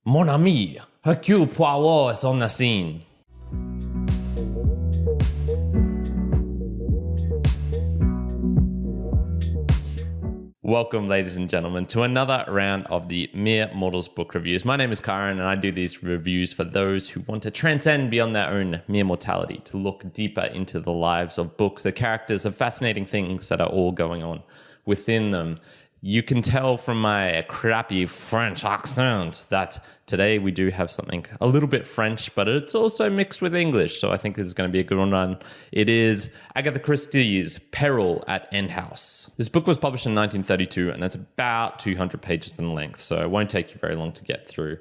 Mon Ami, Hercule Poirot is on the scene. Welcome, ladies and gentlemen, to another round of the Mere Mortals book reviews. My name is Kyrin, and I do these reviews for those who want to transcend beyond their own mere mortality, to look deeper into the lives of books, the characters, the fascinating things that are all going on within them. You can tell from my crappy French accent that today we do have something a little bit French, but it's also mixed with English, so I think this is going to be a good one. It is Agatha Christie's Peril at End House. This book was published in 1932, and it's about 200 pages in length, so it won't take you very long to get through.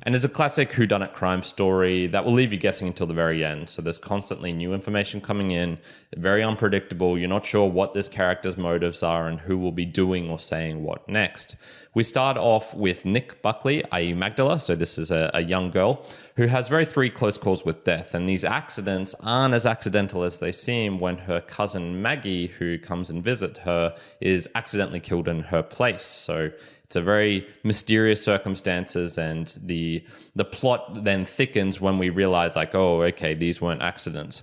And it's a classic whodunit crime story that will leave you guessing until the very end. So there's constantly new information coming in, very unpredictable. You're not sure what this character's motives are and who will be doing or saying what next. We start off with Nick Buckley, i.e. Magdala. So this is a young girl who has three close calls with death. And these accidents aren't as accidental as they seem when her cousin Maggie, who comes and visits her, is accidentally killed in her place. So it's a very mysterious circumstances, and the plot then thickens when we realize, these weren't accidents.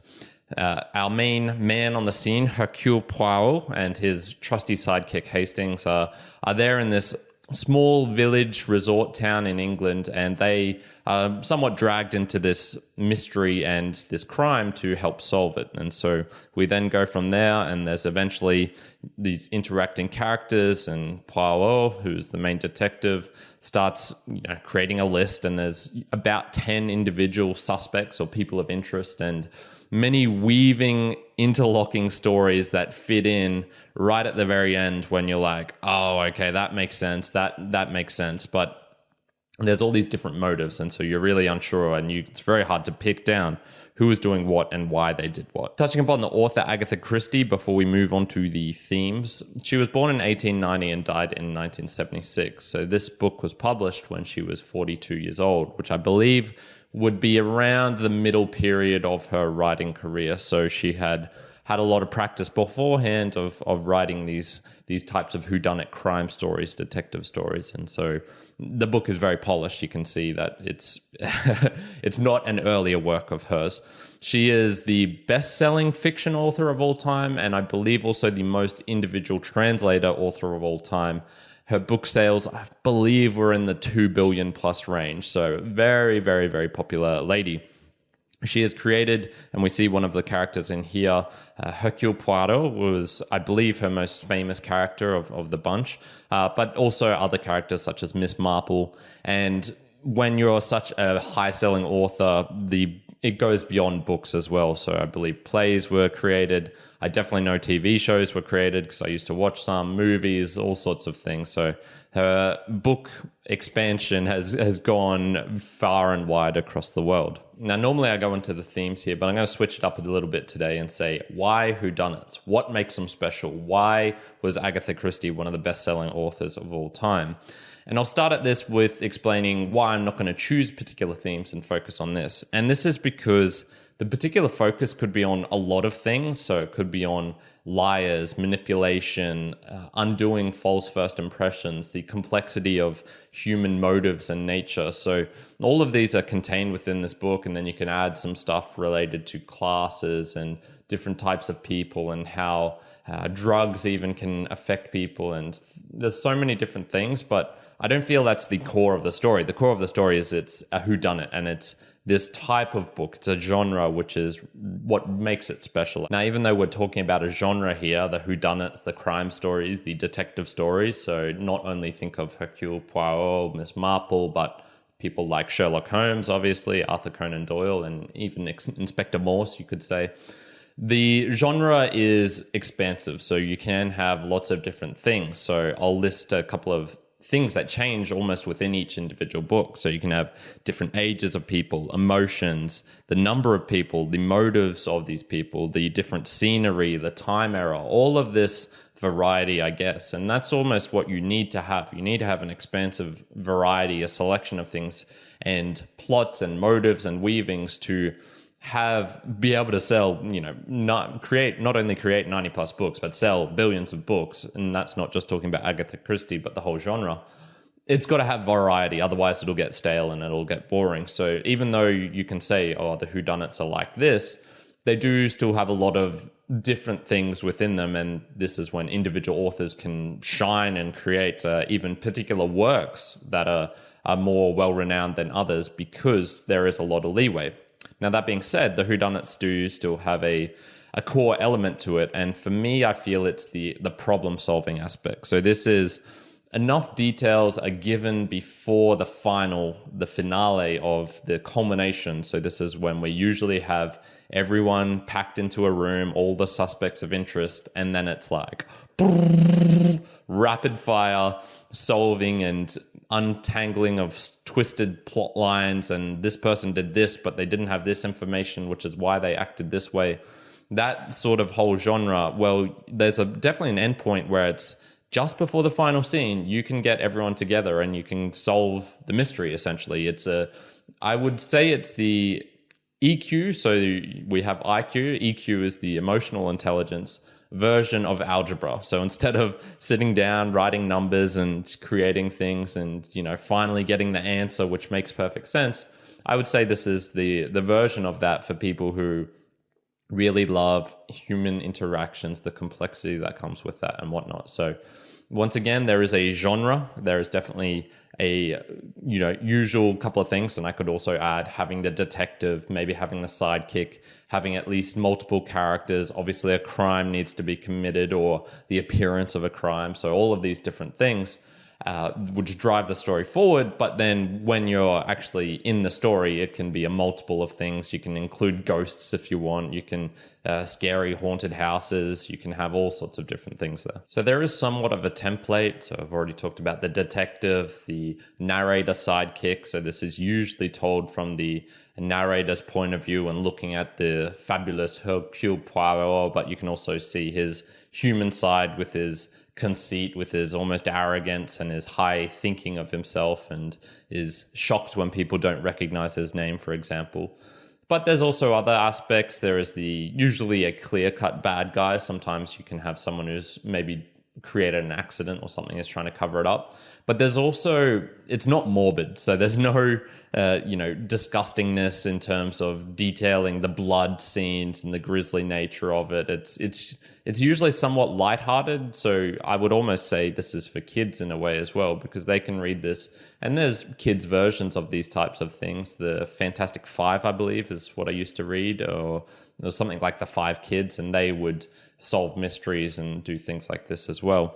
Our main man on the scene, Hercule Poirot, and his trusty sidekick Hastings are there in this small village resort town in England, and they are somewhat dragged into this mystery and this crime to help solve it. And so we then go from there, and there's eventually these interacting characters, and Poirot, who's the main detective, starts creating a list, and there's about 10 individual suspects or people of interest, and many weaving, interlocking stories that fit in right at the very end when you're like, that makes sense, that makes sense. But there's all these different motives, and so you're really unsure, and it's very hard to pick down who was doing what and why they did what. Touching upon the author Agatha Christie before we move on to the themes, she was born in 1890 and died in 1976. So this book was published when she was 42 years old, which I believe would be around the middle period of her writing career. So she had a lot of practice beforehand of writing these types of whodunit crime stories, detective stories. And so the book is very polished. You can see that it's not an earlier work of hers. She is the best-selling fiction author of all time, and I believe also the most individual translator author of all time. Her book sales, I believe, were in the 2 billion plus range. So very, very, very popular lady. She has created, and we see one of the characters in here, Hercule Poirot was, I believe, her most famous character of the bunch, but also other characters such as Miss Marple. And when you're such a high-selling author, it goes beyond books as well. So I believe plays were created. I definitely know TV shows were created because I used to watch some movies, all sorts of things. So her book expansion has gone far and wide across the world. Now, normally I go into the themes here, but I'm going to switch it up a little bit today and say, why whodunits? What makes them special? Why was Agatha Christie one of the best-selling authors of all time? And I'll start at this with explaining why I'm not going to choose particular themes and focus on this. And this is because the particular focus could be on a lot of things. So it could be on liars, manipulation, undoing false first impressions, the complexity of human motives and nature. So all of these are contained within this book, and then you can add some stuff related to classes and different types of people and how drugs even can affect people. And there's so many different things, but I don't feel that's the core of the story. The core of the story is it's a whodunit, and it's this type of book. It's a genre, which is what makes it special. Now, even though we're talking about a genre here, the whodunits, the crime stories, the detective stories, so not only think of Hercule Poirot, Miss Marple, but people like Sherlock Holmes, obviously, Arthur Conan Doyle, and even Inspector Morse, you could say. The genre is expansive, so you can have lots of different things. So I'll list a couple of things that change almost within each individual book. So you can have different ages of people, emotions, the number of people, the motives of these people, the different scenery, the time era, all of this variety, I guess. And that's almost what you need to have. You need to have an expansive variety, a selection of things and plots and motives and weavings to be able to sell, not only create 90 plus books, but sell billions of books. And that's not just talking about Agatha Christie, but the whole genre. it's got to have variety, otherwise it'll get stale and it'll get boring. So even though you can say, oh, the whodunits are like this, they do still have a lot of different things within them, and this is when individual authors can shine and create even particular works that are more well-renowned than others, because there is a lot of leeway. Now, that being said, the whodunits do still have a core element to it, and for me, I feel it's the problem-solving aspect. So this is enough details are given before the finale of the culmination. So this is when we usually have everyone packed into a room, all the suspects of interest, and then it's like rapid fire solving and untangling of twisted plot lines, and this person did this, but they didn't have this information, which is why they acted this way. That sort of whole genre, well, there's definitely an endpoint where it's just before the final scene, you can get everyone together and you can solve the mystery, essentially. I would say it's the EQ. So we have IQ. EQ is the emotional intelligence version of algebra. So instead of sitting down, writing numbers and creating things and, finally getting the answer, which makes perfect sense, I would say this is the version of that for people who really love human interactions, the complexity that comes with that and whatnot. So once again, there is a genre. There is definitely a usual couple of things, and I could also add having the detective, maybe having the sidekick, having at least multiple characters. Obviously, a crime needs to be committed, or the appearance of a crime. So all of these different things which drive the story forward. But then when you're actually in the story, it can be a multiple of things. You can include ghosts if you want. You can scary haunted houses. You can have all sorts of different things there. So there is somewhat of a template. So I've already talked about the detective, the narrator sidekick. So this is usually told from the narrator's point of view and looking at the fabulous Hercule Poirot, but you can also see his human side with his conceit, with his almost arrogance and his high thinking of himself, and is shocked when people don't recognize his name, for example. But there's also other aspects. There is usually a clear-cut bad guy. Sometimes you can have someone who's maybe created an accident or something, is trying to cover it up. But there's also, it's not morbid. So there's no, disgustingness in terms of detailing the blood scenes and the grisly nature of it. It's usually somewhat lighthearted. So I would almost say this is for kids in a way as well, because they can read this. And there's kids' versions of these types of things. The Fantastic Five, I believe, is what I used to read, or it was something like the Five Kids, and they would solve mysteries and do things like this as well.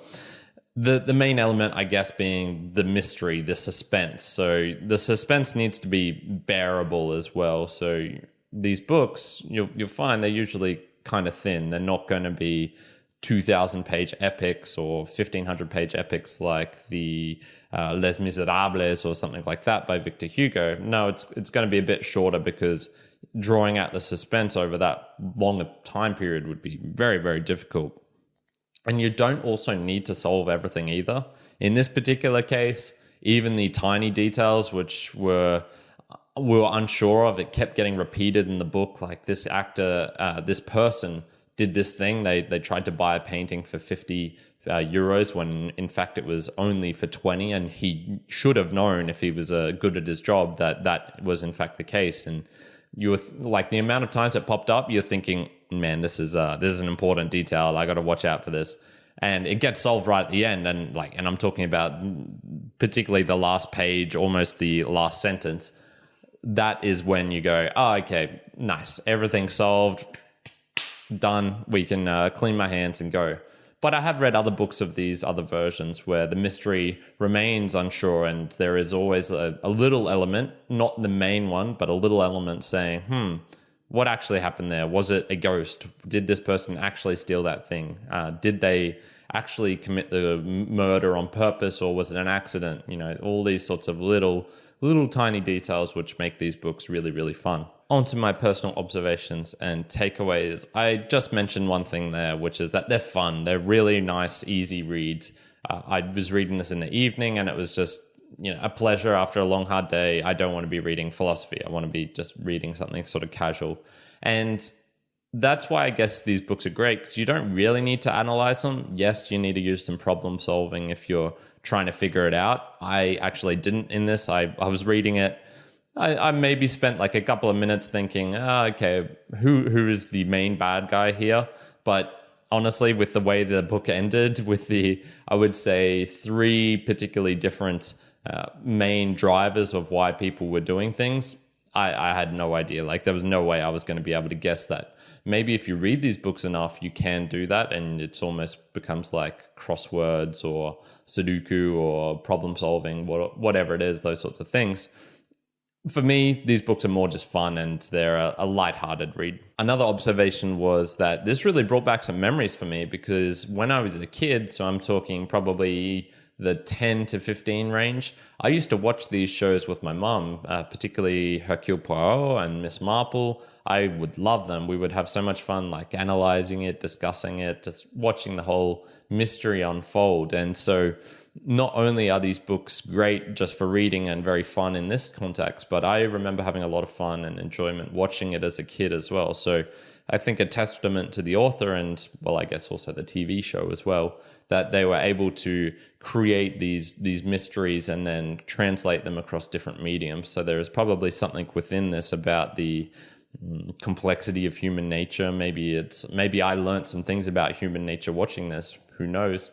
The main element, I guess, being the mystery, the suspense. So the suspense needs to be bearable as well. So these books, you'll find they're usually kind of thin. They're not going to be 2,000-page epics or 1,500-page epics like the Les Miserables or something like that by Victor Hugo. No, it's going to be a bit shorter, because drawing out the suspense over that longer time period would be very, very difficult. And you don't also need to solve everything either. In this particular case, even the tiny details which we were unsure of, it kept getting repeated in the book. Like this actor, this person did this thing. They tried to buy a painting for 50 euros when in fact it was only for 20, and he should have known, if he was good at his job, that was in fact the case. And you were like, the amount of times it popped up, you're thinking, man, this is an important detail. I got to watch out for this. And it gets solved right at the end. And I'm talking about particularly the last page, almost the last sentence. That is when you go, oh, okay, nice. Everything's solved. Done. We can clean my hands and go. But I have read other books of these other versions where the mystery remains unsure, and there is always a little element, not the main one, but a little element saying, what actually happened there? Was it a ghost? Did this person actually steal that thing? Did they actually commit the murder on purpose, or was it an accident? All these sorts of little tiny details which make these books really, really fun. On to my personal observations and takeaways. I just mentioned one thing there, which is that they're fun. They're really nice, easy reads. I was reading this in the evening, and it was just a pleasure after a long, hard day. I don't want to be reading philosophy. I want to be just reading something sort of casual. And that's why I guess these books are great, because you don't really need to analyze them. Yes, you need to use some problem solving if you're trying to figure it out. I actually didn't in this. I was reading it. I maybe spent like a couple of minutes thinking, okay, who is the main bad guy here? But honestly, with the way the book ended, with I would say 3 particularly different main drivers of why people were doing things, I had no idea. Like there was no way I was going to be able to guess that. Maybe if you read these books enough, you can do that, and it's almost becomes like crosswords or Sudoku or problem solving, whatever it is, those sorts of things. For me, these books are more just fun, and they're a lighthearted read. Another observation was that this really brought back some memories for me, because when I was a kid, so I'm talking probably the 10 to 15 range, I used to watch these shows with my mum, particularly Hercule Poirot and Miss Marple. I would love them. We would have so much fun like analyzing it, discussing it, just watching the whole mystery unfold. And so not only are these books great just for reading and very fun in this context, but I remember having a lot of fun and enjoyment watching it as a kid as well. So I think a testament to the author and, well, I guess also the TV show as well, that they were able to create these mysteries and then translate them across different mediums. So there is probably something within this about the complexity of human nature. Maybe I learned some things about human nature watching this, who knows,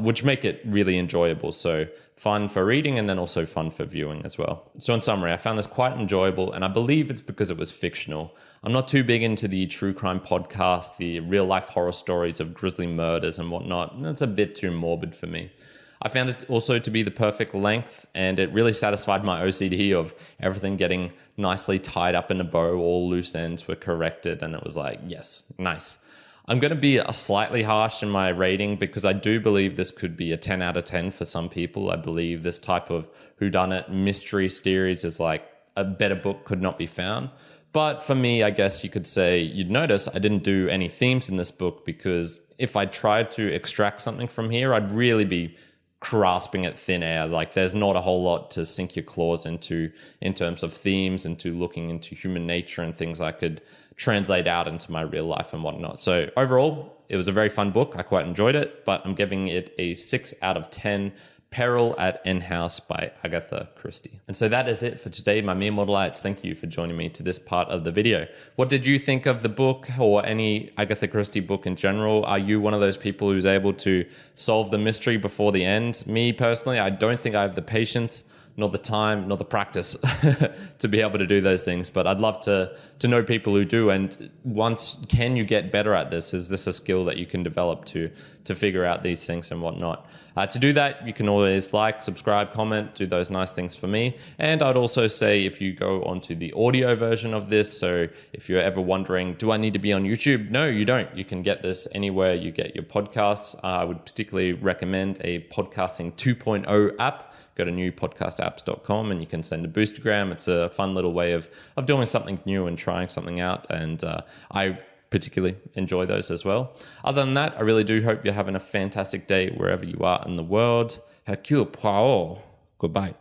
which make it really enjoyable. So fun for reading and then also fun for viewing as well. So in summary, I found this quite enjoyable, and I believe it's because it was fictional. I'm not too big into the true crime podcast, the real life horror stories of grisly murders and whatnot. That's a bit too morbid for me. I found it also to be the perfect length, and it really satisfied my OCD of everything getting nicely tied up in a bow. All loose ends were corrected, and it was like, yes, nice. I'm going to be slightly harsh in my rating because I do believe this could be a 10 out of 10 for some people. I believe this type of whodunit mystery series is like a better book could not be found. But for me, I guess you could say, you'd notice I didn't do any themes in this book, because if I tried to extract something from here, I'd really be grasping at thin air. Like there's not a whole lot to sink your claws into in terms of themes, into looking into human nature and things I could translate out into my real life and whatnot. So overall, it was a very fun book. I quite enjoyed it, but I'm giving it a 6 out of 10. Peril at End House by Agatha Christie. And so that is it for today, my mere mortalites. Thank you for joining me to this part of the video. What did you think of the book, or any Agatha Christie book in general? Are you one of those people who's able to solve the mystery before the end? Me personally, I don't think I have the patience, nor the time, nor the practice to be able to do those things. But I'd love to know people who do. And can you get better at this? Is this a skill that you can develop to figure out these things and whatnot? To do that, you can always like, subscribe, comment, do those nice things for me. And I'd also say, if you go onto the audio version of this, so if you're ever wondering, do I need to be on YouTube? No, you don't. You can get this anywhere you get your podcasts. I would particularly recommend a podcasting 2.0 app. Go to newpodcastapps.com and you can send a boostergram. It's a fun little way of doing something new and trying something out. And I particularly enjoy those as well. Other than that, I really do hope you're having a fantastic day wherever you are in the world. Hercule Poirot. Goodbye.